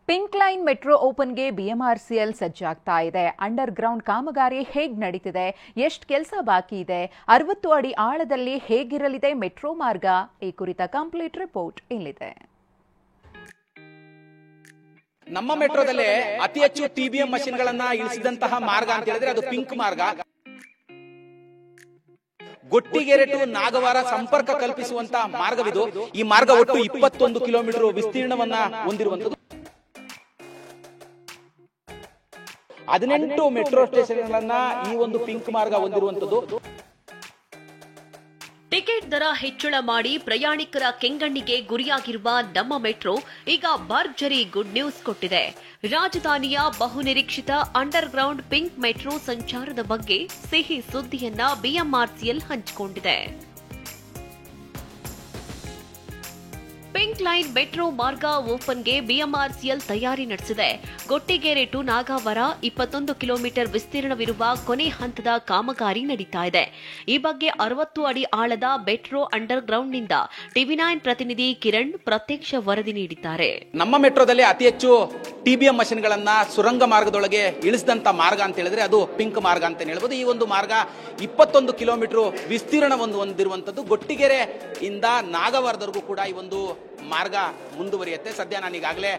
Pink line metro ಓಪನ್ಗೆ BMRCL ಸಜ್ಜಾಗ್ತಾ ಇದೆ. Under ground ಕಾಮಗಾರಿ ಹೇಗೆ ನಡೀತಿದೆ, ಎಷ್ಟು ಕೆಲಸ ಬಾಕಿ ಇದೆ, 60 ಅಡಿ ಆಳದಲ್ಲಿ ಹೇಗಿರಲಿದೆ ಮೆಟ್ರೋ ಮಾರ್ಗ, ಈ ಕುರಿತ ಕಂಪ್ಲೀಟ್ ರಿಪೋರ್ಟ್ ಇಲ್ಲಿದೆ. ನಮ್ಮ ಮೆಟ್ರೋದಲ್ಲೇ ಅತಿ ಹೆಚ್ಚು ಟಿಬಿಎಂ ಮಷಿನ್ಗಳನ್ನ ಇಳಿಸಿದಂತಹ ಮಾರ್ಗ ಅಂತ ಹೇಳಿದ್ರೆ ಅದು ಪಿಂಕ್ ಮಾರ್ಗ. ಗೊಟ್ಟಿಗೆರೆ ಟು ನಾಗವಾರ ಸಂಪರ್ಕ ಕಲ್ಪಿಸುವಂತಹ ಮಾರ್ಗವಿದು. ಈ ಮಾರ್ಗ ಒಟ್ಟು 21 ಕಿಲೋಮೀಟರ್ ವಿಸ್ತೀರ್ಣವನ್ನ ಹೊಂದಿರುವಂತದ್ದು. 18 ಮೆಟ್ರೋ ಸ್ಟೇಷನ್ಗಳನ್ನ ಈ ಒಂದು ಪಿಂಕ್ ಮಾರ್ಗ ಹೊಂದಿರುವಂತದ್ದು. ಟಿಕೆಟ್ ದರ ಹೆಚ್ಚಳ ಮಾಡಿ ಪ್ರಯಾಣಿಕರ ಕೆಂಗಣ್ಣಿಗೆ ಗುರಿಯಾಗಿರುವ ನಮ್ಮ ಮೆಟ್ರೋ ಈಗ ಭರ್ಜರಿ ಗುಡ್ ನ್ಯೂಸ್ ಕೊಟ್ಟಿದೆ. ರಾಜಧಾನಿಯ ಬಹುನಿರೀಕ್ಷಿತ ಅಂಡರ್ ಗ್ರೌಂಡ್ ಪಿಂಕ್ ಮೆಟ್ರೋ ಸಂಚಾರದ ಬಗ್ಗೆ ಸಿಹಿ ಸುದ್ದಿಯನ್ನ ಬಿಎಂಆರ್ಸಿಎಲ್ ಹಂಚಿಕೊಂಡಿದೆ. ಪಿಂಕ್ ಲೈನ್ ಮೆಟ್ರೋ ಮಾರ್ಗ ಓಪನ್ಗೆ ಬಿಎಂಆರ್ಸಿಎಲ್ ತಯಾರಿ ನಡೆಸಿದೆ. ಗೊಟ್ಟಿಗೆರೆ ಟು ನಾಗವಾರ 21 ಕಿಲೋಮೀಟರ್ ವಿಸ್ತೀರ್ಣವಿರುವ ಕೊನೆ ಹಂತದ ಕಾಮಗಾರಿ ನಡೀತಾ ಇದೆ. ಈ ಬಗ್ಗೆ 60 ಅಡಿ ಆಳದ ಮೆಟ್ರೋ ಅಂಡರ್ ಗ್ರೌಂಡ್ನಿಂದ ಟಿವಿ9 ಪ್ರತಿನಿಧಿ ಕಿರಣ್ ಪ್ರತ್ಯಕ್ಷ ವರದಿ ನೀಡಿದ್ದಾರೆ. ನಮ್ಮ ಮೆಟ್ರೋದಲ್ಲಿ ಅತಿ ಹೆಚ್ಚು ಟಿಬಿಎಂ ಮಷಿನ್ಗಳನ್ನ ಸುರಂಗ ಮಾರ್ಗದೊಳಗೆ ಇಳಿಸಿದಂತ ಮಾರ್ಗ ಅಂತ ಹೇಳಿದ್ರೆ ಅದು ಪಿಂಕ್ ಮಾರ್ಗ ಅಂತ ಹೇಳ್ಬೋದು. ಈ ಒಂದು ಮಾರ್ಗ 21 ಕಿಲೋಮೀಟರ್ ವಿಸ್ತೀರ್ಣವನ್ನು ಹೊಂದಿರುವಂತದ್ದು. ಗೊಟ್ಟಿಗೆರೆ ಇಂದ ನಾಗವಾರದವರೆಗೂ ಕೂಡ ಈ ಒಂದು ಮಾರ್ಗ ಮುಂದುವರಿಯುತ್ತೆ. ಸದ್ಯ ನಾನು ಈಗಾಗಲೇ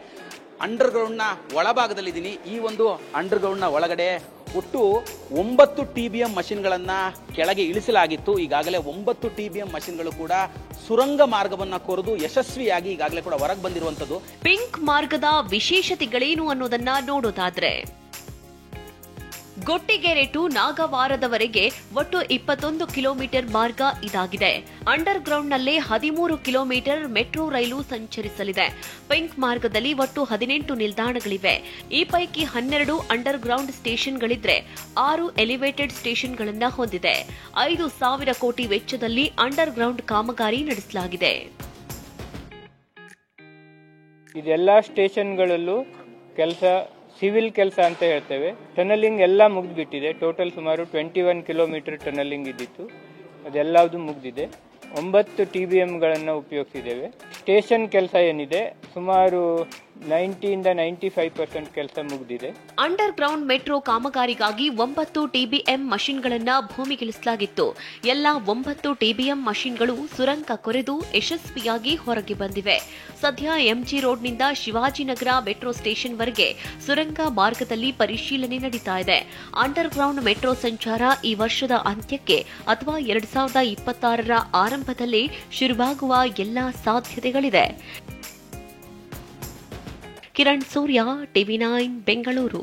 ಅಂಡರ್ ಗ್ರೌಂಡ್ ನ ಒಳಭಾಗದಲ್ಲಿದ್ದೀನಿ. ಈ ಒಂದು ಅಂಡರ್ ಗ್ರೌಂಡ್ ನ ಒಳಗಡೆ ಒಟ್ಟು 9 ಟಿಬಿಎಂ ಮಷಿನ್ಗಳನ್ನ ಕೆಳಗೆ ಇಳಿಸಲಾಗಿತ್ತು. ಈಗಾಗಲೇ 9 ಟಿಬಿಎಂ ಮಷಿನ್ಗಳು ಕೂಡ ಸುರಂಗ ಮಾರ್ಗವನ್ನ ಕೊರೆದು ಯಶಸ್ವಿಯಾಗಿ ಈಗಾಗಲೇ ಕೂಡ ಹೊರಗೆ ಬಂದಿರುವಂತದ್ದು. ಪಿಂಕ್ ಮಾರ್ಗದ ವಿಶೇಷತೆಗಳೇನು ಅನ್ನೋದನ್ನ ನೋಡೋದಾದ್ರೆ, ಗೊಟ್ಟಿಗೆರೆ ಟು ನಾಗವಾರದವರೆಗೆ ಒಟ್ಟು 21 ಕಿಲೋಮೀಟರ್ ಮಾರ್ಗ ಇದಾಗಿದೆ. ಅಂಡರ್ ಗ್ರೌಂಡ್ನಲ್ಲೇ 13 ಕಿಲೋಮೀಟರ್ ಮೆಟ್ರೋ ರೈಲು ಸಂಚರಿಸಲಿದೆ. ಪಿಂಕ್ ಮಾರ್ಗದಲ್ಲಿ ಒಟ್ಟು 18 ನಿಲ್ದಾಣಗಳಿವೆ. ಈ ಪೈಕಿ 12 ಅಂಡರ್ ಗ್ರೌಂಡ್ ಸ್ಟೇಷನ್ಗಳಿದ್ರೆ 6 ಎಲಿವೇಟೆಡ್ ಸ್ಟೇಷನ್ಗಳನ್ನ ಹೊಂದಿದೆ. 5,000 ಕೋಟಿ ವೆಚ್ಚದಲ್ಲಿ ಅಂಡರ್ ಗ್ರೌಂಡ್ ಕಾಮಗಾರಿ ನಡೆಸಲಾಗಿದೆ. ಇದೆಲ್ಲ ಸ್ಟೇಷನ್ಗಳಲ್ಲೂ ಸಿವಿಲ್ ಕೆಲಸ ಅಂತ ಹೇಳ್ತೇವೆ. ಟನಲಿಂಗ್ ಎಲ್ಲ ಮುಗಿದ್ಬಿಟ್ಟಿದೆ. ಟೋಟಲ್ ಸುಮಾರು 21 ಕಿಲೋಮೀಟರ್ ಟನಲಿಂಗ್ ಇದ್ದಿತ್ತು, ಅದೆಲ್ಲದು ಮುಗಿದಿದೆ. 9 ಟಿಬಿಎಂಗಳನ್ನು ಉಪಯೋಗಿಸಿದ್ದೇವೆ. ಸ್ಟೇಷನ್ ಕೆಲಸ ಏನಿದೆ ಸುಮಾರು 90 to 95% ಕೆಲಸ ಮುಗಿದಿದೆ. ಅಂಡರ್ ಗ್ರೌಂಡ್ ಮೆಟ್ರೋ ಕಾಮಗಾರಿಗಾಗಿ 9 ಟಿಬಿಎಂ ಮಷಿನ್ಗಳನ್ನ ಭೂಮಿಗಿಳಿಸಲಾಗಿತ್ತು. ಎಲ್ಲ 9 ಟಿಬಿಎಂ ಮಷಿನ್ಗಳು ಸುರಂಗ ಕೊರೆದು ಯಶಸ್ವಿಯಾಗಿ ಹೊರಗೆ ಬಂದಿವೆ. ಸದ್ಯ ಎಂಜಿ ರೋಡ್ನಿಂದ ಶಿವಾಜಿನಗರ ಮೆಟ್ರೋ ಸ್ಟೇಷನ್ವರೆಗೆ ಸುರಂಗ ಮಾರ್ಗದಲ್ಲಿ ಪರಿಶೀಲನೆ ನಡೀತಾ ಇದೆ. ಅಂಡರ್ ಗ್ರೌಂಡ್ ಮೆಟ್ರೋ ಸಂಚಾರ ಈ ವರ್ಷದ ಅಂತ್ಯಕ್ಕೆ ಅಥವಾ 2026ರ ಆರಂಭದಲ್ಲಿ ಶುರುವಾಗುವ ಎಲ್ಲಾ ಸಾಧ್ಯತೆಗಳಿದೆ. ಕಿರಣ್ ಸೂರ್ಯ, ಟಿವಿ9 ಬೆಂಗಳೂರು.